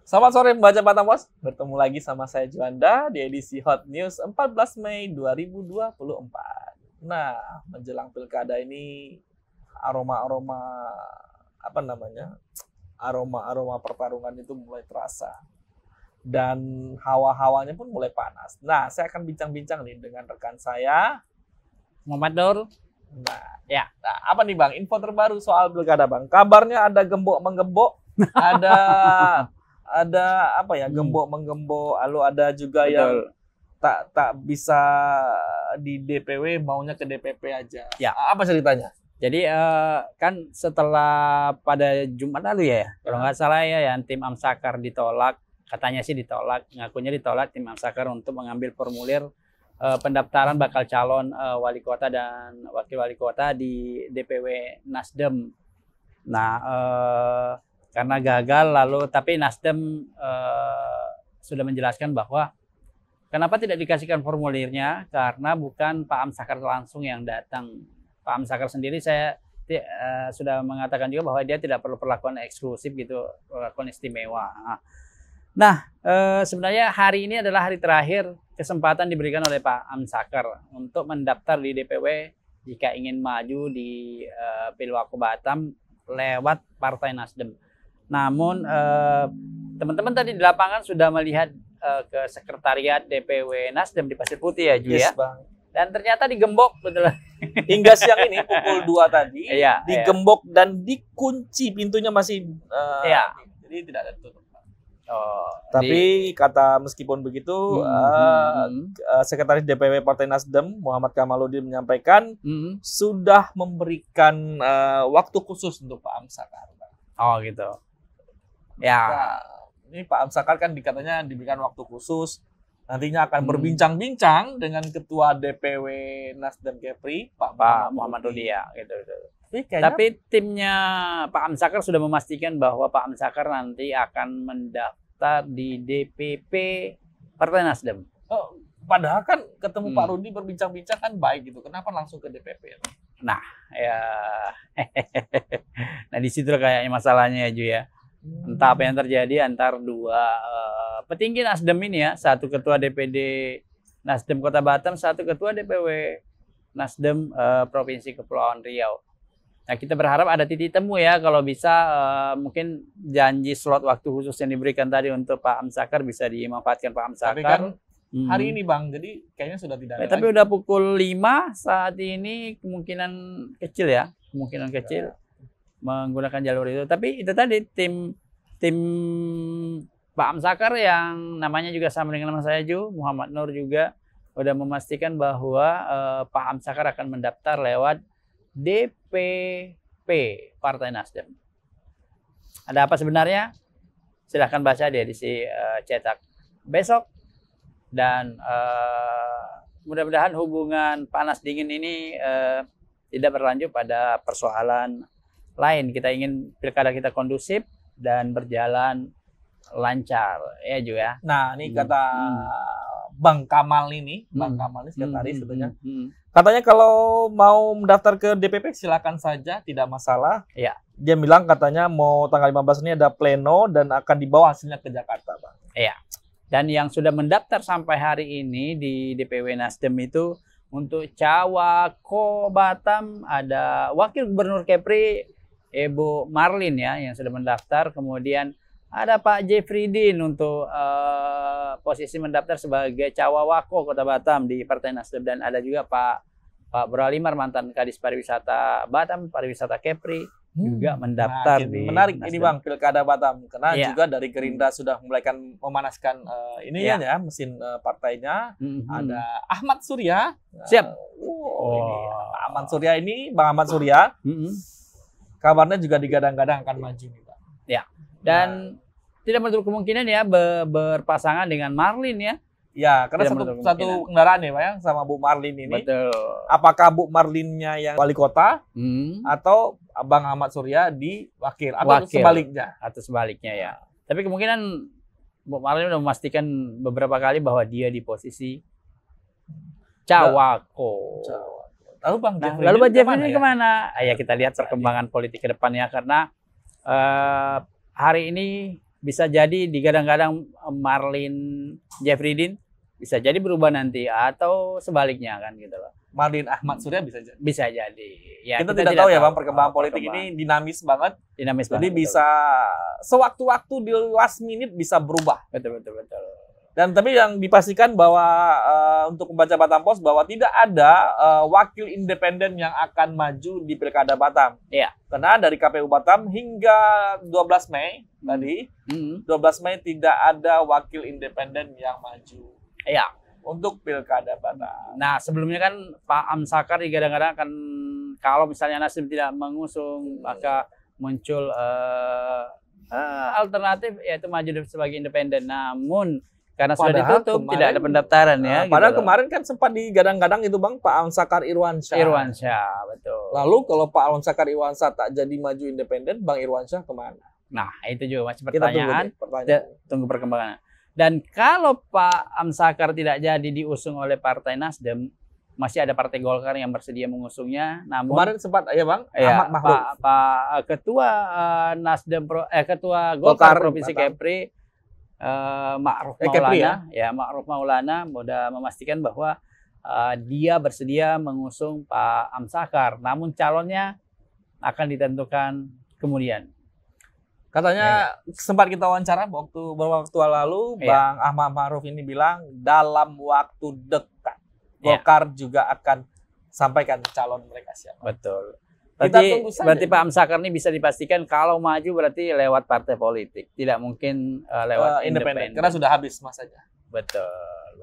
Selamat sore Baca Batam Bos, bertemu lagi sama saya Juanda di edisi Hot News 14 Mei 2024. Nah, menjelang pilkada ini aroma-aroma apa namanya? Aroma-aroma pertarungan itu mulai terasa. Dan hawa-hawanya pun mulai panas. Nah, saya akan bincang-bincang nih dengan rekan saya Muhammad Nur. Nah, apa nih Bang? Info terbaru soal pilkada Bang. Kabarnya ada gembok-menggembok, ada apa ya? Gembok-menggembok, lalu ada juga yang tak bisa di DPW, maunya ke DPP aja. Ya. Apa ceritanya? Jadi kan setelah pada Jumat lalu ya, kalau nggak salah ya, yang tim Amsakar ditolak, katanya sih ditolak, ngakunya ditolak tim Amsakar untuk mengambil formulir pendaftaran bakal calon wali kota dan wakil wali kota di DPW Nasdem. Nah, karena gagal lalu, tapi Nasdem sudah menjelaskan bahwa kenapa tidak dikasihkan formulirnya, karena bukan Pak Amsakar langsung yang datang. Pak Amsakar sendiri saya sudah mengatakan juga bahwa dia tidak perlu perlakuan eksklusif gitu, perlakuan istimewa. Nah, sebenarnya hari ini adalah hari terakhir kesempatan diberikan oleh Pak Amsakar untuk mendaftar di DPW jika ingin maju di Pilwako Batam lewat Partai Nasdem. Namun teman-teman tadi di lapangan sudah melihat ke sekretariat DPW Nasdem di Pasir Putih ya, Ju, Yes, ya. Bang. Dan ternyata digembok betul. Hingga siang ini pukul 2 tadi Iya, digembok dan dikunci, pintunya masih Iya. jadi tidak ada tutup. Oh, Tapi kata meskipun begitu, Sekretaris DPW Partai Nasdem Muhammad Kamaludin menyampaikan sudah memberikan waktu khusus untuk Pak Amsakar. Oh gitu. Ya. Nah, ini Pak Amsakar kan katanya diberikan waktu khusus. Nantinya akan berbincang-bincang dengan Ketua DPW Nasdem Kepri, Pak Muhammad Rudi ya, gitu. Tapi timnya Pak Amsakar sudah memastikan bahwa Pak Amsakar nanti akan mendaftar di DPP Partai Nasdem. Oh, padahal kan ketemu Pak Rudi berbincang-bincang kan baik gitu. Kenapa langsung ke DPP? Nah, ya. Nah, di situ kayaknya masalahnya ya, Ju ya. Entah apa yang terjadi antar dua petinggi Nasdem ini ya, satu ketua DPD Nasdem Kota Batam, satu ketua DPW Nasdem Provinsi Kepulauan Riau. Nah, kita berharap ada titik temu ya, kalau bisa mungkin janji slot waktu khusus yang diberikan tadi untuk Pak Amsakar bisa dimanfaatkan Pak Amsakar. Tapi kan hari ini Bang, jadi kayaknya sudah tidak ada tapi udah pukul 5 saat ini, kemungkinan kecil ya, kecil menggunakan jalur itu. Tapi itu tadi tim Pak Amsakar yang namanya juga sama dengan nama saya, Ju, Muhammad Nur, juga udah memastikan bahwa Pak Amsakar akan mendaftar lewat DPP Partai Nasdem. Ada apa sebenarnya? Silahkan baca di edisi cetak besok. Dan mudah-mudahan hubungan panas dingin ini tidak berlanjut pada persoalan lain. Kita ingin pilkada kita kondusif dan berjalan lancar, ya Ju ya. Nah, ini kata Bang Kamal ini, Bang Kamal ini sekretaris katanya kalau mau mendaftar ke DPP silakan saja, tidak masalah. Iya. Dia bilang katanya mau tanggal 15 ini ada pleno dan akan dibawa hasilnya ke Jakarta, Bang. Iya. Dan yang sudah mendaftar sampai hari ini di DPW Nasdem itu untuk Cawako Batam ada Wakil Gubernur Kepri Ibu Marlin ya yang sudah mendaftar, kemudian ada Pak Jeffrey untuk posisi mendaftar sebagai Cawawako Kota Batam di Partai Nasdem, dan ada juga Pak Buralimar mantan Kadis Pariwisata Batam, Pariwisata Kepri juga mendaftar di menarik Nasdem. Ini Bang, pilkada Batam karena juga dari Gerindra sudah mulai memanaskan ya mesin partainya. Ada Ahmad Surya. Siap. Ini Ahmad Surya ini, Bang Ahmad Surya. Kabarnya juga digadang-gadang akan maju nih, Bang. Ya. Dan tidak menutup kemungkinan ya berpasangan dengan Marlin ya. Ya, karena satu kendaraan ya, Pak, ya, sama Bu Marlin ini. Betul. Apakah Bu Marlinnya yang wali kota atau Abang Ahmad Surya di wakil atau sebaliknya? Atau sebaliknya ya. Tapi kemungkinan Bu Marlin sudah memastikan beberapa kali bahwa dia di posisi Cawako. Lalu Bang Jeffrey ini kemana? Ya kita lihat perkembangan politik ke depannya, karena hari ini bisa jadi digadang-gadang Marlin Jeffrydin bisa jadi berubah nanti atau sebaliknya kan gitu loh. Marlin Ahmad Surya bisa jadi. Bisa jadi. Ya, kita tidak tahu ya Bang, perkembangan politik ini dinamis banget. Dinamis Jadi banget, bisa sewaktu-waktu di last minute bisa berubah. Betul. Dan tapi yang dipastikan bahwa untuk membaca Batam Pos bahwa tidak ada wakil independen yang akan maju di Pilkada Batam. Iya. Karena dari KPU Batam hingga 12 Mei tadi, 12 Mei tidak ada wakil independen yang maju. Iya. Untuk Pilkada Batam. Nah, sebelumnya kan Pak Amsakar kadang-kadang akan kalau misalnya Nasdem tidak mengusung, maka muncul alternatif yaitu maju sebagai independen. Namun karena sudah ditutup, kemarin, tidak ada pendaftaran ya. Padahal gitu kemarin kan sempat digadang-gadang itu Bang, Pak Amsakar Irwansyah. Irwansyah, betul. Lalu kalau Pak Amsakar Irwansyah tak jadi maju independen, Bang Irwansyah kemana? Nah, itu juga masih pertanyaan. Kita tunggu perkembangan. Dan kalau Pak Amsakar tidak jadi diusung oleh Partai Nasdem, masih ada Partai Golkar yang bersedia mengusungnya. Namun kemarin sempat ya Bang, ya, Ahmad Mahruf. Pak Ketua Nasdem Ketua Golkar Provinsi Kepri Ma'ruf Maulana, ya Ma'ruf Maulana sudah memastikan bahwa dia bersedia mengusung Pak Amsakar. Namun calonnya akan ditentukan kemudian. Katanya sempat kita wawancara beberapa waktu lalu, Bang Ahmad Mahruf ini bilang dalam waktu dekat Golkar juga akan sampaikan calon mereka siapa. Betul. Berarti Pak Amsakar ini bisa dipastikan kalau maju berarti lewat partai politik, tidak mungkin lewat independen. Karena sudah habis masanya. Betul.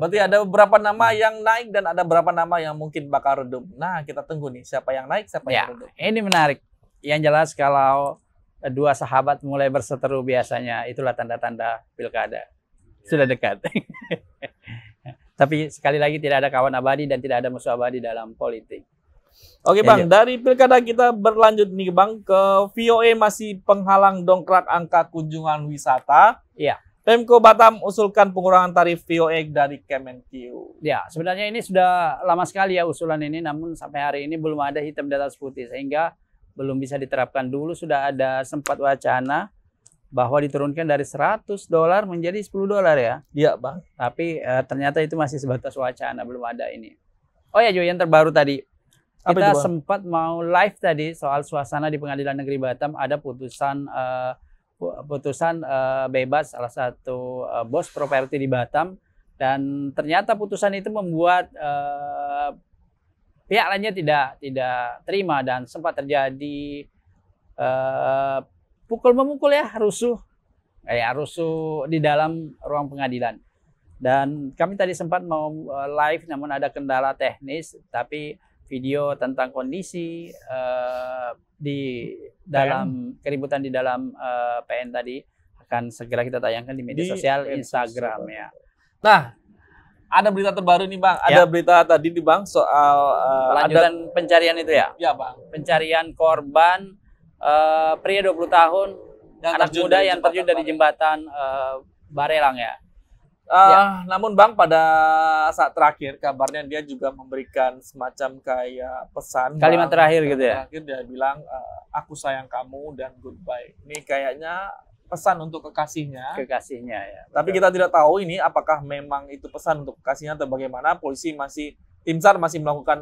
Berarti ada beberapa nama yang naik dan ada beberapa nama yang mungkin bakal redup. Nah, kita tunggu nih siapa yang naik, siapa yang redup. Ini menarik. Yang jelas kalau dua sahabat mulai berseteru biasanya itulah tanda-tanda pilkada sudah dekat. Tapi sekali lagi tidak ada kawan abadi dan tidak ada musuh abadi dalam politik. Oke Bang, dari pilkada kita berlanjut nih Bang ke VOA masih penghalang dongkrak angka kunjungan wisata. Iya. Pemko Batam usulkan pengurangan tarif VOA dari Kemenq. Ya, sebenarnya ini sudah lama sekali ya usulan ini, namun sampai hari ini belum ada hitam di atas putih sehingga belum bisa diterapkan. Dulu sudah ada sempat wacana bahwa diturunkan dari $100 menjadi $10 ya. Iya Bang. Tapi ternyata itu masih sebatas wacana, belum ada ini. Oh ya Jo, yang terbaru tadi. Kita sempat mau live tadi soal suasana di Pengadilan Negeri Batam, ada putusan bebas salah satu bos properti di Batam, dan ternyata putusan itu membuat pihak lainnya tidak terima dan sempat terjadi pukul-memukul ya, rusuh di dalam ruang pengadilan. Dan kami tadi sempat mau live namun ada kendala teknis, tapi video tentang kondisi di dalam keributan di dalam PN tadi akan segera kita tayangkan di media sosial Instagram ya. Nah, ada berita terbaru nih Bang. Ada berita tadi nih Bang soal lanjutan pencarian itu ya. Ya Bang. Pencarian korban pria 20 tahun anak muda yang terjun dari jembatan Barelang ya. Namun Bang, pada saat terakhir kabarnya dia juga memberikan semacam kayak pesan kalimat terakhir gitu ya. Terakhir dia bilang aku sayang kamu dan goodbye. Ini kayaknya pesan untuk kekasihnya. Kekasihnya ya. Tapi kita tidak tahu ini apakah memang itu pesan untuk kekasihnya atau bagaimana. Polisi tim SAR masih melakukan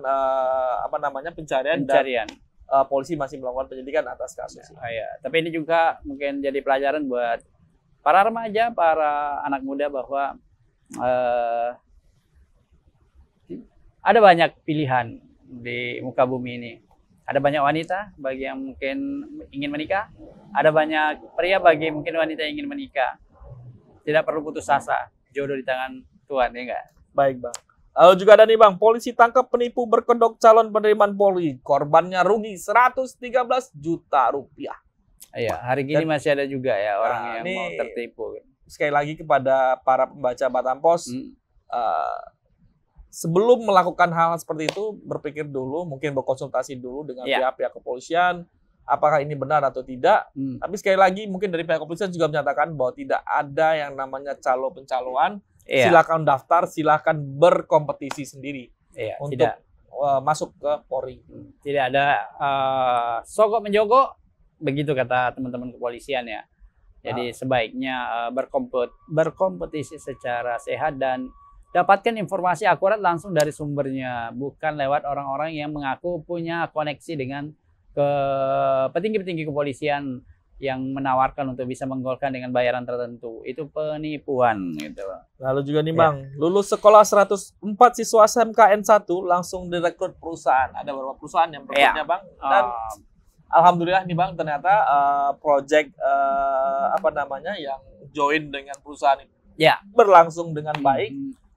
pencarian. Dan polisi masih melakukan penyelidikan atas kasus ini. Ya. Tapi ini juga mungkin jadi pelajaran buat para remaja, para anak muda bahwa ada banyak pilihan di muka bumi ini. Ada banyak wanita bagi yang mungkin ingin menikah, ada banyak pria bagi mungkin wanita yang ingin menikah. Tidak perlu putus asa, jodoh di tangan Tuhan, ya enggak? Baik Bang. Lalu juga ada nih Bang, polisi tangkap penipu berkedok calon penerimaan Polri. Korbannya rugi 113 juta rupiah. Iya, hari ini masih ada juga ya orang yang mau tertipu. Sekali lagi kepada para pembaca Batam Pos, sebelum melakukan hal seperti itu, berpikir dulu, mungkin berkonsultasi dulu dengan pihak-pihak kepolisian, apakah ini benar atau tidak. Tapi sekali lagi, mungkin dari pihak kepolisian juga menyatakan bahwa tidak ada yang namanya pencalonan. Silakan daftar, silakan berkompetisi sendiri untuk masuk ke Polri. Tidak ada sogok menjogok. Begitu kata teman-teman kepolisian ya. Jadi sebaiknya berkompetisi secara sehat dan dapatkan informasi akurat langsung dari sumbernya, bukan lewat orang-orang yang mengaku punya koneksi dengan petinggi-petinggi kepolisian yang menawarkan untuk bisa menggolkan dengan bayaran tertentu. Itu penipuan gitu. Lalu juga nih Bang, lulus sekolah 104 siswa SMKN 1 langsung direkrut perusahaan. Ada beberapa perusahaan yang merekrutnya Bang. Dan alhamdulillah nih Bang, ternyata project yang join dengan perusahaan itu berlangsung dengan baik.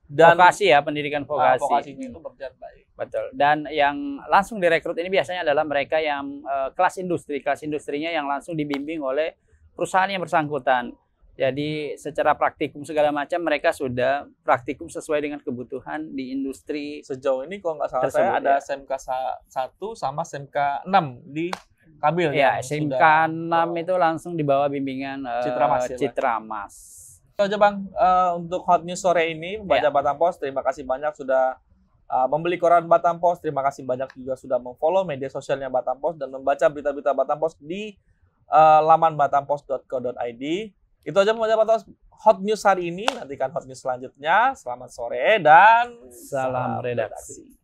Dan vokasi ya, pendidikan vokasi. Vokasinya itu berjalan baik. Betul. Dan yang langsung direkrut ini biasanya adalah mereka yang kelas industri. Kelas industrinya yang langsung dibimbing oleh perusahaan yang bersangkutan. Jadi secara praktikum segala macam mereka sudah praktikum sesuai dengan kebutuhan di industri. Sejauh ini kalau nggak salah saya ada SMK 1 sama SMK 6 di Kabil. Ya, SMK 6 itu langsung di bawah bimbingan Citra Mas. Itu aja Bang untuk Hot News sore ini, membaca Batam Pos. Terima kasih banyak sudah membeli koran Batam Pos. Terima kasih banyak juga sudah memfollow media sosialnya Batam Pos dan membaca berita-berita Batam Pos di laman batampos.co.id. Itu aja membaca Batam Pos Hot News hari ini. Nantikan Hot News selanjutnya. Selamat sore dan salam redaksi.